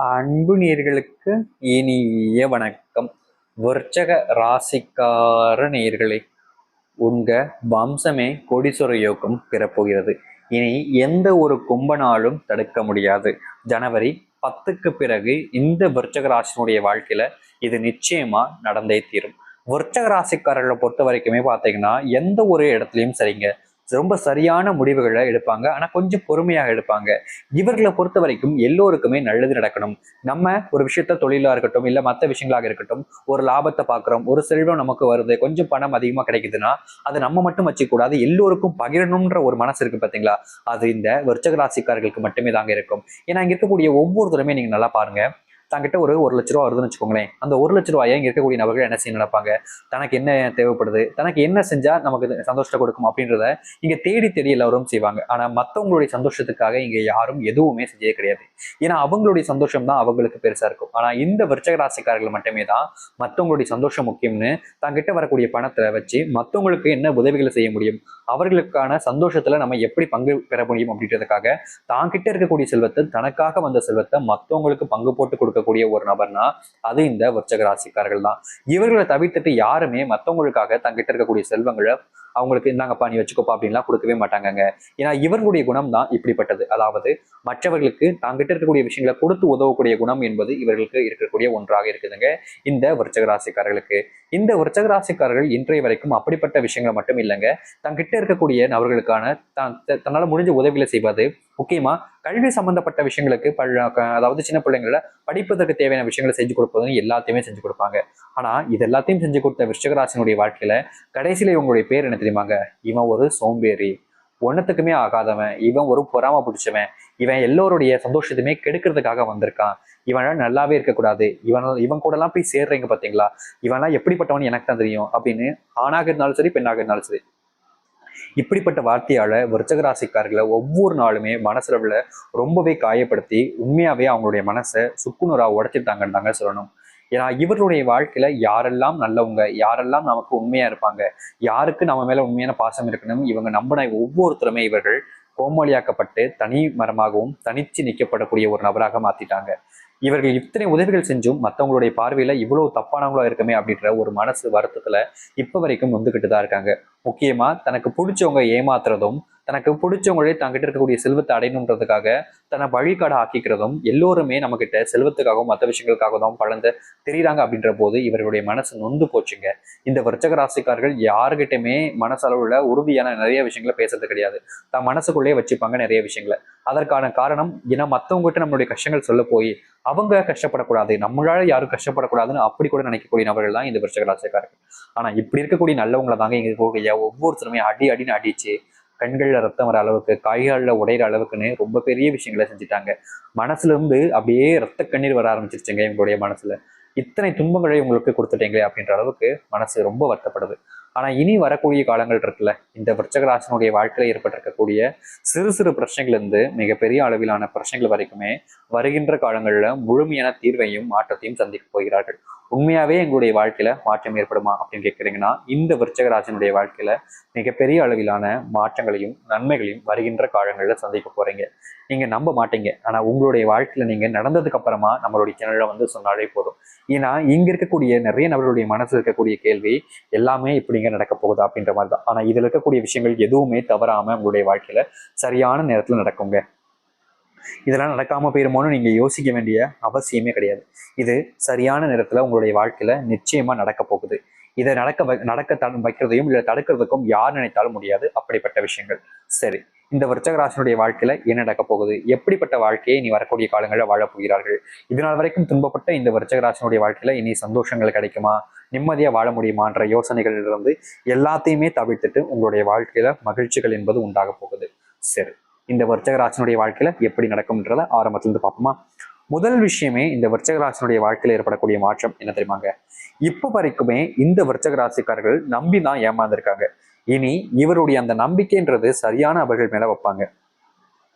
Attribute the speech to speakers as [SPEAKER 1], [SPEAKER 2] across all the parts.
[SPEAKER 1] அன்பு நேயர்களுக்கு இனிய வணக்கம். விருச்சக ராசிக்கார நேயர்களே, உங்க வம்சமே கோடீஸ்வர யோகம் பெறப்போகிறது. இனி எந்த ஒரு கும்பனாலும் தடுக்க முடியாது. ஜனவரி 10க்கு பிறகு இந்த விருச்சக ராசினுடைய வாழ்க்கையில இது நிச்சயமா நடந்தே தீரும். விருச்சக ராசிக்காரர்களை பொறுத்த வரைக்குமே பார்த்தீங்கன்னா எந்த ஒரு இடத்துலையும் சரிங்க, ரொம்ப சரியான முடிவுகளை எடுப்பாங்க. ஆனா கொஞ்சம் பொறுமையாக எடுப்பாங்க. இவர்களை பொறுத்த வரைக்கும் எல்லோருக்குமே நல்லது நடக்கணும். நம்ம ஒரு விஷயத்த தொழிலா இருக்கட்டும், இல்ல மற்ற விஷயங்களாக இருக்கட்டும், ஒரு லாபத்தை பார்க்கிறோம், ஒரு செல்வம் நமக்கு வருது, கொஞ்சம் பணம் அதிகமா கிடைக்குதுன்னா அது நம்ம மட்டும் வச்சுக்க கூடாது, எல்லோருக்கும் பகிரணும்ன்ற ஒரு மனசு இருக்கு பாத்தீங்களா? அது இந்த விருச்சக ராசிக்காரர்களுக்கு மட்டுமே தாங்க இருக்கும். ஏன்னா இங்க இருக்கக்கூடிய ஒவ்வொருத்தருமே நீங்க நல்லா பாருங்க, தங்கிட்ட ஒரு லட்ச ரூபா வருதுன்னு வச்சுக்கோங்களேன். அந்த 1 லட்ச ரூபாயை இங்க இருக்கக்கூடிய நபர்கள் என்ன செய்ய நினைப்பாங்க, தனக்கு என்ன தேவைப்படுது, தனக்கு என்ன செஞ்சா நமக்கு சந்தோஷத்தை கொடுக்கும் அப்படின்றத இங்க தேடி தேடி எல்லாரும் செய்வாங்க. ஆனா மத்தவங்களுடைய சந்தோஷத்துக்காக இங்க யாரும் எதுவுமே செஞ்சதே கிடையாது. ஏன்னா அவங்களுடைய சந்தோஷம் தான் அவங்களுக்கு பெருசா இருக்கும். ஆனா இந்த விருச்சக ராசிக்காரர்கள் மட்டுமே தான் மத்தவங்களுடைய சந்தோஷம் முக்கியம்னு தங்கிட்ட வரக்கூடிய பணத்தை வச்சு மத்தவங்களுக்கு என்ன உதவிகளை செய்ய முடியும், அவர்களுக்கான சந்தோஷத்துல நம்ம எப்படி பங்கு பெற முடியும் அப்படின்றதுக்காக தாங்கிட்ட இருக்கக்கூடிய செல்வத்தை, தனக்காக வந்த செல்வத்தை மத்தவங்களுக்கு பங்கு போட்டு கொடுக்கக்கூடிய ஒரு நபர்னா அது இந்த விருச்சக ராசிக்காரர்கள் தான். இவர்களை தவிர்த்துட்டு யாருமே மத்தவங்களுக்காக தங்கிட்ட இருக்கக்கூடிய செல்வங்களை அவங்களுக்கு இந்தாங்கப்பா நீ வச்சுக்கோப்பா அப்படின்லாம் கொடுக்கவே மாட்டாங்கங்க. ஏன்னா இவர்களுடைய குணம் தான் இப்படிப்பட்டது. அதாவது மற்றவர்களுக்கு தாங்கிட்ட இருக்கக்கூடிய விஷயங்களை கொடுத்து உதவக்கூடிய குணம் என்பது இவர்களுக்கு இருக்கக்கூடிய ஒன்றாக இருக்குதுங்க இந்த விருச்சக ராசிக்காரர்களுக்கு. இந்த விருச்சக ராசிக்காரர்கள் இன்றைய வரைக்கும் அப்படிப்பட்ட விஷயங்களை மட்டும் இல்லைங்க, தங்கிட்ட இருக்கக்கூடிய நபர்களுக்கான தன்னால முடிஞ்ச உதவிகளை செய்வது, முக்கியமா கல்வி சம்பந்தப்பட்ட விஷயங்களுக்கு அதாவது சின்ன பிள்ளைங்கள படிப்பதற்கு தேவையான விஷயங்களை செஞ்சு கொடுப்பதுன்னு எல்லாத்தையுமே செஞ்சு கொடுப்பாங்க. ஆனா இது எல்லாத்தையும் செஞ்சு கொடுத்த விருச்சிகராசினுடைய வாழ்க்கையில கடைசியில இவங்களுடைய பேர் என்ன தெரியுமாங்க? இவன் ஒரு சோம்பேறி, ஒன்னத்துக்குமே ஆகாதவன், இவன் ஒரு பொறாம பிடிச்சவன், இவன் எல்லோருடைய சந்தோஷத்தையுமே கெடுக்கிறதுக்காக வந்திருக்கான், இவனால நல்லாவே இருக்கக்கூடாது, இவன் கூட எல்லாம் போய் சேர்றீங்க பாத்தீங்களா, இவன்லாம் எப்படிப்பட்டவன் எனக்கு தான் தெரியும் அப்படின்னு ஆணாக இருந்தாலும் சரி பெண்ணாக இருந்தாலும் சரி இப்படிப்பட்ட வார்த்தையால விருச்சக ராசிக்காரர்களை ஒவ்வொரு நாளுமே மனசுல ரொம்பவே காயப்படுத்தி உண்மையாவே அவங்களுடைய மனசை சுக்குநூறா உடைச்சிட்டாங்கன்னு தாங்க சொல்லணும். ஏன்னா இவர்களுடைய வாழ்க்கையில யாரெல்லாம் நல்லவங்க, யாரெல்லாம் நமக்கு உண்மையா இருப்பாங்க, யாருக்கு நம்ம மேல உண்மையான பாசம் இருக்கணும், இவங்க நம்பின ஒவ்வொருத்தருமே இவர்கள் கோமாளியாக்கப்பட்டு தனி மரமாகவும் தனிச்சு நிற்கப்படக்கூடிய ஒரு நபராக மாத்திட்டாங்க. இவர்கள் இத்தனை உதவிகள் செஞ்சும் மற்றவங்களுடைய பார்வையில இவ்வளவு தப்பானவங்களா இருக்குமே அப்படின்ற ஒரு மனசு வருத்தத்துல இப்ப வரைக்கும் வந்துகிட்டு தான் இருக்காங்க. முக்கியமா தனக்கு பிடிச்சவங்க ஏமாத்துறதும், தனக்கு பிடிச்சவங்களே தங்கிட்ட இருக்கக்கூடிய செல்வத்தை அடையணுன்றதுக்காக தன்னை வழிகாட ஆக்கிக்கிறதும், எல்லோருமே நம்ம கிட்ட செல்வத்துக்காகவும் மற்ற விஷயங்களுக்காக தான் பலந்து தெரியுறாங்க அப்படின்ற போது இவர்களுடைய மனசு நொந்து போச்சுங்க. இந்த விருச்சக ராசிக்காரர்கள் யாருகிட்டயுமே மனசளவுல உறுதியான நிறைய விஷயங்களை பேசுறது கிடையாது. தான் மனசுக்குள்ளேயே வச்சுப்பாங்க நிறைய விஷயங்களை. அதற்கான காரணம் ஏன்னா மற்றவங்ககிட்ட நம்மளுடைய கஷ்டங்கள் சொல்ல போய் அவங்க கஷ்டப்படக்கூடாது, நம்மளால யாரும் கஷ்டப்படக்கூடாதுன்னு அப்படி கூட நினைக்கக்கூடிய நபர்கள் தான் இந்த விருச்சக ராசிக்காரர்கள். ஆனா இப்படி இருக்கக்கூடிய நல்லவங்களை தாங்க இங்க இருக்கக்கூடிய ஒவ்வொருத்தருமே அடி அடின்னு அடிச்சு கண்கள்ல ரத்தம் வர அளவுக்கு, காய்கள்ல உடையிற அளவுக்குன்னு ரொம்ப பெரிய விஷயங்களை செஞ்சுட்டாங்க. மனசுல இருந்து அப்படியே ரத்த கண்ணீர் வர ஆரம்பிச்சிருச்சுங்க இவங்களுடைய மனசுல. இத்தனை துன்பங்களை உங்களுக்கு கொடுத்துட்டீங்களே அப்படின்ற அளவுக்கு மனசு ரொம்ப வருத்தப்படுது. ஆனா இனி வரக்கூடிய காலங்கள் இருக்குல்ல, இந்த விருச்சக ராசினுடைய வாழ்க்கையில ஏற்பட்டிருக்கக்கூடிய சிறு சிறு பிரச்சனைகள் இருந்து மிகப்பெரிய அளவிலான பிரச்சனைகள் வரைக்குமே வருகின்ற காலங்கள்ல முழுமையான தீர்வையும் மாற்றத்தையும் சந்திக்க போகிறார்கள். உண்மையாவே எங்களுடைய வாழ்க்கையில மாற்றம் ஏற்படுமா அப்படின்னு கேட்குறீங்கன்னா, இந்த விருச்சக ராசினுடைய வாழ்க்கையில மிகப்பெரிய அளவிலான மாற்றங்களையும் நன்மைகளையும் வருகின்ற காலங்களில் சந்திக்க போறீங்க. நீங்க நம்ப மாட்டீங்க, ஆனா உங்களுடைய வாழ்க்கையில நீங்க நடந்ததுக்கு அப்புறமா நம்மளுடைய சேனல்ல வந்து சொன்னாலே போதும். ஏன்னா இங்க இருக்கக்கூடிய நிறைய நபர்களுடைய மனசுல இருக்கக்கூடிய கேள்வி எல்லாமே இப்படிங்க நடக்க போகுது அப்படின்ற மாதிரி தான். ஆனா இதுல இருக்கக்கூடிய விஷயங்கள் எதுவுமே தவறாம உங்களுடைய வாழ்க்கையில சரியான நேரத்துல நடக்குங்க. இதெல்லாம் நடக்காம போயிருமோன்னு நீங்க யோசிக்க வேண்டிய அவசியமே கிடையாது. இது சரியான நேரத்துல உங்களுடைய வாழ்க்கையில நிச்சயமா நடக்க போகுது. இதை நடக்க வைக்கிறதையும் இல்லை தடுக்கிறதுக்கும் யார் நினைத்தாலும் முடியாது அப்படிப்பட்ட விஷயங்கள். சரி, இந்த விருச்சக ராசினுடைய வாழ்க்கையில என்ன நடக்க போகுது, எப்படிப்பட்ட வாழ்க்கையை இனி வரக்கூடிய காலங்களில் வாழப் போகிறார்கள், இதனால் வரைக்கும் துன்பப்பட்ட இந்த விருச்சக ராசினுடைய வாழ்க்கையில இனி சந்தோஷங்கள் கிடைக்குமா, நிம்மதியா வாழ முடியுமான்ற யோசனைகளில் இருந்து எல்லாத்தையுமே தவிர்த்துட்டு உங்களுடைய வாழ்க்கையில மகிழ்ச்சிகள் என்பது உண்டாக போகுது. சரி, இந்த விருச்சக ராசினுடைய வாழ்க்கையில எப்படி நடக்கும்ன்றத ஆரம்பத்துல இருந்து பார்ப்போமா? முதல் விஷயமே இந்த விருச்சக ராசினுடைய வாழ்க்கையில ஏற்படக்கூடிய மாற்றம் என்ன தெரியுமாங்க? இப்ப வரைக்குமே இந்த விருச்சக ராசிக்காரர்கள் நம்பி தான் ஏமாந்துருக்காங்க. இனி இவருடைய அந்த நம்பிக்கைன்றது சரியான நபர்கள் மேல வைப்பாங்க.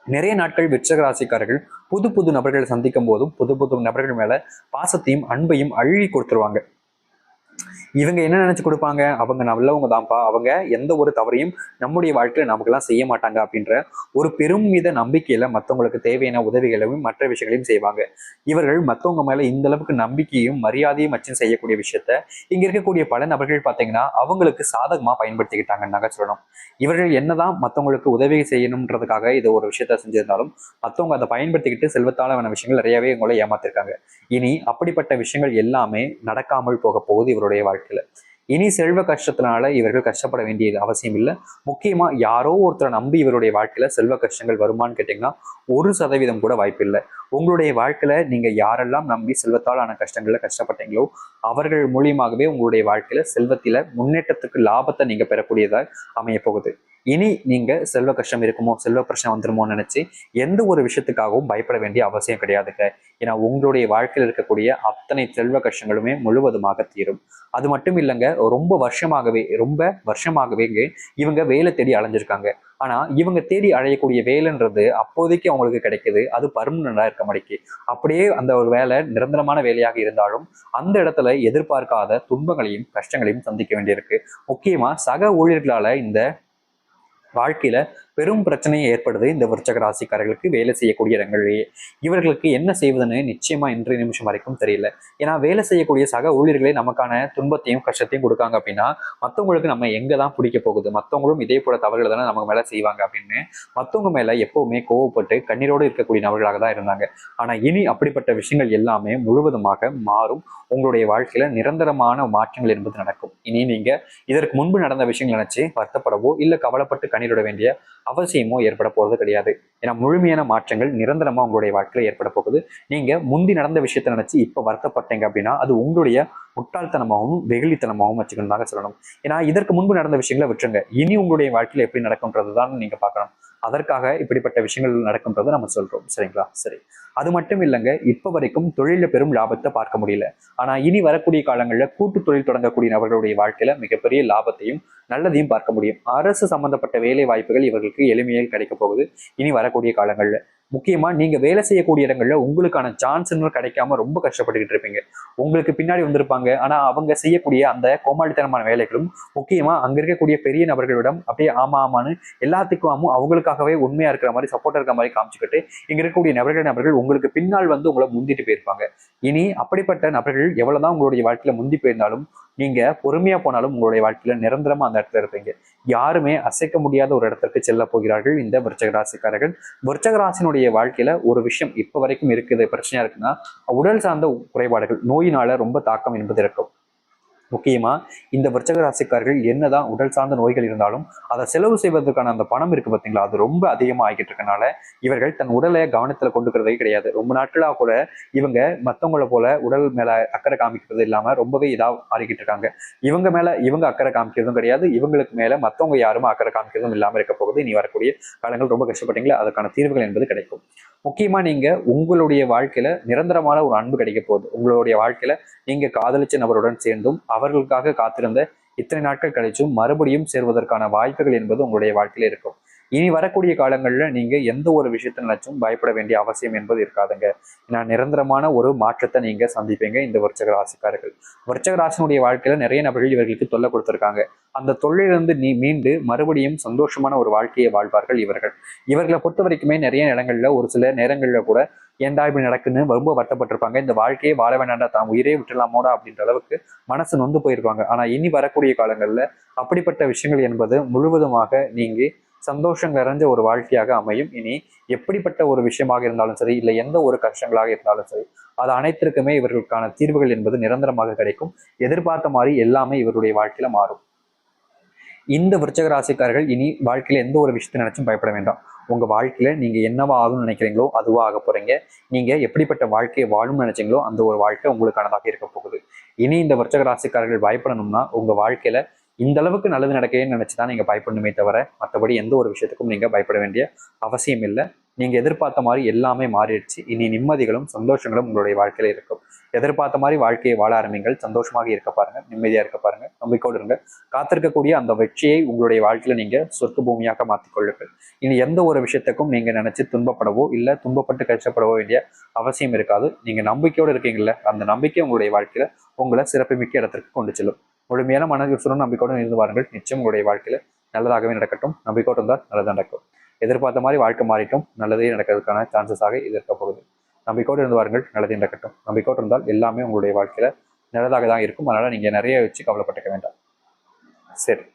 [SPEAKER 1] நிறைய நாட்கள் விருச்சக ராசிக்காரர்கள் புது புது நபர்களை சந்திக்கும் போதும் புது புது நபர்கள் மேல பாசத்தையும் அன்பையும் அள்ளி கொடுத்துருவாங்க. இவங்க என்ன நினைச்சு கொடுப்பாங்க, அவங்க நல்லவங்க தான்ப்பா, அவங்க எந்த ஒரு தவறையும் நம்முடைய வாழ்க்கையில நமக்கெல்லாம் செய்ய மாட்டாங்க அப்படின்ற ஒரு பெரும் மீத நம்பிக்கையில மற்றவங்களுக்கு தேவையான உதவிகளையும் மற்ற விஷயங்களையும் செய்வாங்க. இவர்கள் மற்றவங்க மேல இந்த அளவுக்கு நம்பிக்கையும் மரியாதையும் வச்சு செய்யக்கூடிய விஷயத்த இங்க இருக்கக்கூடிய பல நபர்கள் பார்த்தீங்கன்னா அவங்களுக்கு சாதகமா பயன்படுத்திக்கிட்டாங்கன்னு சொல்லணும். இவர்கள் என்னதான் மற்றவங்களுக்கு உதவி செய்யணும்ன்றதுக்காக இதை ஒரு விஷயத்த செஞ்சிருந்தாலும் மற்றவங்க அதை பயன்படுத்திக்கிட்டு செல்வத்தாலான விஷயங்கள் நிறையவே உங்களை ஏமாத்திருக்காங்க. இனி அப்படிப்பட்ட விஷயங்கள் எல்லாமே நடக்காமல் போக போகுது இவருடைய வாழ்க்கையில. இனி செல்வ கஷ்டத்தினால இவர்கள் கஷ்டப்பட வேண்டியது அவசியம் இல்லை. முக்கியமா யாரோ ஒருத்தரை நம்பி இவருடைய வாழ்க்கையில செல்வ கஷ்டங்கள் வருமானு கேட்டீங்கன்னா 1% கூட வாய்ப்பு இல்லை. உங்களுடைய வாழ்க்கையில நீங்க யாரெல்லாம் நம்பி செல்வத்தால் ஆன கஷ்டங்கள்ல கஷ்டப்பட்டீங்களோ அவர்கள் மூலியமாகவே உங்களுடைய வாழ்க்கையில செல்வத்தில முன்னேற்றத்துக்கு லாபத்தை நீங்க பெறக்கூடியதாக அமைய போகுது. இனி நீங்க செல்வ கஷ்டம் இருக்குமோ, செல்வ பிரச்சனை வந்துருமோன்னு நினைச்சு எந்த ஒரு விஷயத்துக்காகவும் பயப்பட வேண்டிய அவசியம் கிடையாதுங்க. ஏன்னா உங்களுடைய வாழ்க்கையில் இருக்கக்கூடிய அத்தனை செல்வ கஷ்டங்களுமே முழுவதுமாக தீரும். அது மட்டும் இல்லைங்க, ரொம்ப வருஷமாகவே இவங்க வேலை தேடி அலைஞ்சிருக்காங்க. ஆனா இவங்க தேடி அழையக்கூடிய வேலைன்றது அப்போதைக்கு அவங்களுக்கு கிடைக்குது, அது பர்மனண்டா இருக்க மாட்டேங்குது. அப்படியே அந்த ஒரு வேலை நிரந்தரமான வேலையாக இருந்தாலும் அந்த இடத்துல எதிர்பார்க்காத துன்பங்களையும் கஷ்டங்களையும் சந்திக்க வேண்டியிருக்கு. முக்கியமா சக ஊழியர்களால இந்த வாழ்க்கையில பெரும் பிரச்சனையை ஏற்படுது இந்த விருச்சக ராசிக்காரர்களுக்கு வேலை செய்யக்கூடிய இடங்கள்லேயே. இவர்களுக்கு என்ன செய்வதுன்னு நிச்சயமா இன்றைய நிமிஷம் வரைக்கும் தெரியல. ஏன்னா வேலை செய்யக்கூடிய சக ஊழியர்களே நமக்கான துன்பத்தையும் கஷ்டத்தையும் கொடுக்காங்க அப்படின்னா மற்றவங்களுக்கு நம்ம எங்க தான் பிடிக்க போகுது, மற்றவங்களும் இதே போல தவறுகள் தானே நமக்கு மேல செய்வாங்க அப்படின்னு மற்றவங்க மேல எப்பவுமே கோவப்பட்டு கண்ணீரோடு இருக்கக்கூடிய நபர்களாக தான் இருந்தாங்க. ஆனா இனி அப்படிப்பட்ட விஷயங்கள் எல்லாமே முழுவதுமாக மாறும். உங்களுடைய வாழ்க்கையில நிரந்தரமான மாற்றங்கள் என்பது நடக்கும். இனி நீங்க இதற்கு முன்பு நடந்த விஷயங்கள் நினைச்சு வருத்தப்படவோ இல்ல கவலைப்பட்டு கண்ணீரிட வேண்டிய அவசியமோ ஏற்பட போறது கிடையாது. ஏன்னா முழுமையான மாற்றங்கள் நிரந்தரமா உங்களுடைய வாழ்க்கையில ஏற்பட போகுது. நீங்க முந்தி நடந்த விஷயத்த நினைச்சு இப்ப வருத்தப்பட்டீங்க அப்படின்னா அது உங்களுடைய முட்டாள்தனமாகவும் வெகுளித்தனமாகவும் வச்சுக்கணும்னாங்க சொல்லணும். ஏன்னா இதற்கு முன்பு நடந்த விஷயங்களை விட்டுருங்க, இனி உங்களுடைய வாழ்க்கையில எப்படி நடக்கும்ன்றது தான் நீங்க பார்க்கணும். அதற்காக இப்படிப்பட்ட விஷயங்கள் நடக்கும்ன்றதை நம்ம சொல்றோம். சரிங்களா? சரி. அது மட்டும் இல்லைங்க, இப்ப வரைக்கும் தொழில பெரும் லாபத்தை பார்க்க முடியல. ஆனா இனி வரக்கூடிய காலங்களில் கூட்டு தொழில் தொடங்கக்கூடிய நபர்களுடைய வாழ்க்கையில மிகப்பெரிய லாபத்தையும் நல்லதையும் பார்க்க முடியும். அரசு சம்பந்தப்பட்ட வேலை வாய்ப்புகள் இவர்களுக்கு எளிமையாக கிடைக்க போகுது இனி வரக்கூடிய காலங்கள்ல. முக்கியமா நீங்க வேலை செய்யக்கூடிய இடங்கள்ல உங்களுக்கான சான்ஸ் கிடைக்காம ரொம்ப கஷ்டப்பட்டுக்கிட்டு இருப்பீங்க. உங்களுக்கு பின்னாடி வந்திருப்பாங்க, ஆனா அவங்க செய்யக்கூடிய அந்த கோமாளித்தனமான வேலைகளும் முக்கியமா அங்க இருக்கக்கூடிய பெரிய நபர்களிடம் அப்படியே ஆமான்னு எல்லாத்துக்கும் அவங்களுக்காகவே உண்மையா இருக்கிற மாதிரி சப்போர்ட்டா இருக்கிற மாதிரி காமிச்சுக்கிட்டு இங்க இருக்கக்கூடிய நபர்கள் உங்களுக்கு பின்னால் வந்து உங்களை முந்திட்டு போயிருப்பாங்க. இனி அப்படிப்பட்ட நபர்கள் எவ்வளவுதான் உங்களுடைய வாழ்க்கையில முந்தி போயிருந்தாலும் நீங்க பொறுமையா போனாலும் உங்களுடைய வாழ்க்கையில நிரந்தரமா அந்த இடத்துல இருப்பீங்க. யாருமே அசைக்க முடியாத ஒரு இடத்திற்கு செல்ல போகிறார்கள் இந்த விருச்சக ராசிக்காரர்கள். விருச்சக ராசினுடைய வாழ்க்கையில ஒரு விஷயம் இப்ப வரைக்கும் இருக்குது, பிரச்சனையா இருக்குன்னா உடல் சார்ந்த குறைபாடுகள், நோயினால ரொம்ப தாக்கம் என்பது இருக்கும். முக்கியமா இந்த விருச்சக ராசிக்காரர்கள் என்னதான் உடல் சார்ந்த நோய்கள் இருந்தாலும் அதை செலவு செய்வதற்கான அந்த பணம் இருக்கு பார்த்தீங்களா, அது ரொம்ப அதிகமா ஆகிட்டு இருக்கனால இவர்கள் தன் உடலை கவனத்துல கொண்டுக்கிறதே கிடையாது. ரொம்ப நாட்களா கூட இவங்க மற்றவங்கள போல உடல் மேல அக்கறை காமிக்கிறது இல்லாம ரொம்பவே இதா ஆறிக்கிட்டு இருக்காங்க. இவங்க அக்கறை காமிக்கிறதும் கிடையாது, இவங்களுக்கு மேல மற்றவங்க யாரும் அக்கறை காமிக்கிறதும் இல்லாம இருக்க போகுது. இனி வரக்கூடிய காலங்கள் ரொம்ப கஷ்டப்பட்டீங்களா, அதுக்கான தீர்வுகள் என்பது கிடைக்கும். முக்கியமா நீங்க உங்களுடைய வாழ்க்கையில நிரந்தரமான ஒரு அன்பு கிடைக்க போகுது. உங்களுடைய வாழ்க்கையில நீங்க காதலிச்ச நபருடன் சேர்ந்தும் அவர்களுக்காக காத்திருந்த இத்தனை நாட்கள் கழிச்சும் மறுபடியும் சேர்வதற்கான வாய்ப்புகள் என்பது உங்களுடைய வாழ்க்கையில இருக்கும். இனி வரக்கூடிய காலங்கள்ல நீங்க எந்த ஒரு விஷயத்தை நினைச்சும் பயப்பட வேண்டிய அவசியம் என்பது இருக்காதுங்க. ஏன்னா நிரந்தரமான ஒரு மாற்றத்தை நீங்க சந்திப்பீங்க இந்த விருச்சக ராசிக்காரர்கள். விருச்சக ராசினுடைய வாழ்க்கையில நிறைய நபர்கள் இவர்களுக்கு தொல்லை கொடுத்திருக்காங்க. அந்த தொல்லையிலிருந்து மீண்டு மறுபடியும் சந்தோஷமான ஒரு வாழ்க்கையை வாழ்வார்கள் இவர்கள். இவர்களை பொறுத்த வரைக்குமே நிறைய இடங்கள்ல ஒரு சில நேரங்கள்ல கூட ஏன்டா இப்படி நடக்குன்னு ரொம்ப வருத்தப்பட்டிருப்பாங்க. இந்த வாழ்க்கையை வாழ வேண்டாண்டா, தான் உயிரே விட்டுலாமோடா அப்படின்ற அளவுக்கு மனசு நொந்து போயிருப்பாங்க. ஆனா இனி வரக்கூடிய காலங்கள்ல அப்படிப்பட்ட விஷயங்கள் என்பது முழுவதுமாக நீங்கி சந்தோஷம் நிறைஞ்ச ஒரு வாழ்க்கையாக அமையும். இனி எப்படிப்பட்ட ஒரு விஷயமாக இருந்தாலும் சரி, இல்லை எந்த ஒரு கஷ்டங்களாக இருந்தாலும் சரி, அது அனைத்திற்குமே இவர்களுக்கான தீர்வுகள் என்பது நிரந்தரமாக கிடைக்கும். எதிர்பார்த்த மாதிரி எல்லாமே இவருடைய வாழ்க்கையில மாறும். இந்த விருச்சக ராசிக்காரர்கள் இனி வாழ்க்கையில எந்த ஒரு விஷயத்தை நினைச்சும் பயப்பட வேண்டாம். உங்க வாழ்க்கையில நீங்க என்னவா ஆகும்னு நினைக்கிறீங்களோ அதுவா ஆக போறீங்க. நீங்க எப்படிப்பட்ட வாழ்க்கையை வாழும்னு நினைச்சீங்களோ அந்த ஒரு வாழ்க்கை உங்களுக்கானதாக இருக்க போகுது. இனி இந்த விருச்சக ராசிக்காரர்கள் பயப்படணும்னா உங்க வாழ்க்கையில இந்த அளவுக்கு நல்லது நடக்கேன்னு நினைச்சுதான் நீங்க பயப்படணுமே தவிர மற்றபடி எந்த ஒரு விஷயத்துக்கும் நீங்க பயப்பட வேண்டிய அவசியம் இல்லை. நீங்க எதிர்பார்த்த மாதிரி எல்லாமே மாறிடுச்சு. இனி நிம்மதிகளும் சந்தோஷங்களும் உங்களுடைய வாழ்க்கையில இருக்கும். எதிர்பார்த்த மாதிரி வாழ்க்கையை வாழ ஆரம்பிங்கள். சந்தோஷமாக இருக்க பாருங்க, நிம்மதியா இருக்க பாருங்க, நம்பிக்கையோடு இருங்க. காத்திருக்கக்கூடிய அந்த வெற்றியை உங்களுடைய வாழ்க்கையில நீங்க சொர்க்க பூமியாக மாற்றிக்கொள்ளுங்கள். இனி எந்த ஒரு விஷயத்துக்கும் நீங்க நினைச்சு துன்பப்படவோ இல்லை துன்பப்பட்டு கஷ்டப்படவோ வேண்டிய அவசியம் இருக்காது. நீங்க நம்பிக்கையோடு இருக்கீங்கல்ல, அந்த நம்பிக்கை உங்களுடைய வாழ்க்கையில உங்களை சிறப்புமிக்க இடத்திற்கு கொண்டு செல்லும். முழுமையான மன விசுவனும் நம்பிக்கையோடு இருந்து வாருங்கள். நிச்சயம் உங்களுடைய வாழ்க்கையில நல்லதாகவே நடக்கட்டும். நம்பிக்கையோடு இருந்தால் நல்லது நடக்கும். எதிர்பார்த்த மாதிரி வாழ்க்கை மாறிட்டும் நல்லதே நடக்கிறதுக்கான சான்சஸாக இது இருக்க போகுது. நம்பிக்கையோடு இருந்து வாருங்கள். நல்லதே நடக்கட்டும். நம்பிக்கையோடு இருந்தால் எல்லாமே உங்களுடைய வாழ்க்கையில நல்லதாக தான் இருக்கும். அதனால நீங்க நிறைய வச்சு கவலைப்பட்டுக்க வேண்டாம். சரி,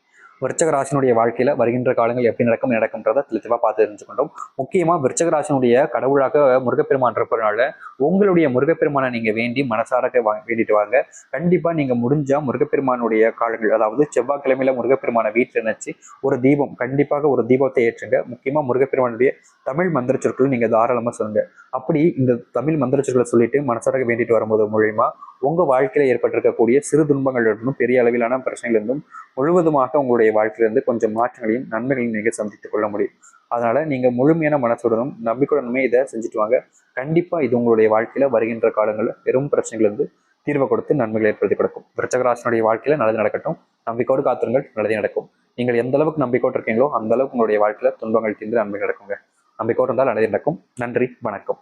[SPEAKER 1] விருச்சக ராசினுடைய வாழ்க்கையில வருகின்ற காலங்கள் எப்படி நடக்கும்ன்றதை தெளிவா பார்த்து தெரிஞ்சுக்கொண்டோம். முக்கியமா விருச்சக ராசினுடைய கடவுளாக முருகப்பெருமான் இருப்பதனால உங்களுடைய முருகப்பெருமானை நீங்க வேண்டி மனசார வேண்டிட்டு வாங்க. கண்டிப்பா நீங்க முடிஞ்சா முருகப்பெருமானுடைய காலங்கள், அதாவது செவ்வாய்க்கிழமையில முருகப்பெருமானை வீட்டில் நினைச்சு ஒரு தீபம், கண்டிப்பாக ஒரு தீபத்தை ஏற்றுங்க. முக்கியமா முருகப்பெருமானுடைய தமிழ் மந்திர சொற்கள் நீங்க தாராளமா சொல்லுங்க. அப்படி இந்த தமிழ் மந்திர சொற்களை சொல்லிட்டு மனசார வேண்டிட்டு வரும்போது மூலியமா உங்க வாழ்க்கையில ஏற்பட்டிருக்கக்கூடிய சிறு துன்பங்கள் இருந்தும் பெரிய அளவிலான பிரச்சனைகள் இருந்தும் முழுவதுமாக உங்களுடைய வாழ்க்கையிலிருந்து கொஞ்சம் மாற்றங்களையும் நன்மைகளையும் நீங்க சந்தித்துக் கொள்ள முடியும். அதனால நீங்க முழுமையான மனசுடனும் நம்பிக்கையுடனுமே இதை செஞ்சுட்டு வாங்க. கண்டிப்பா இது உங்களுடைய வாழ்க்கையில வருகின்ற காலங்களில் பெரும் பிரச்சனைகள் இருந்து தீர்வு கொடுத்து நன்மைகளை ஏற்படுத்தி கொடுக்கும். விருச்சக ராசினுடைய வாழ்க்கையில நல்லது நடக்கட்டும். நம்பிக்கையோடு காத்திருங்கள், நல்லதே நடக்கும். நீங்கள் எந்த அளவுக்கு நம்பிக்கையோடு இருக்கீங்களோ அந்த அளவுக்கு உங்களுடைய வாழ்க்கையில துன்பங்கள் தீர்ந்து நன்மை நடக்குங்க. நம்பிக்கையோடு இருந்தால் நல்லதே நடக்கும். நன்றி, வணக்கம்.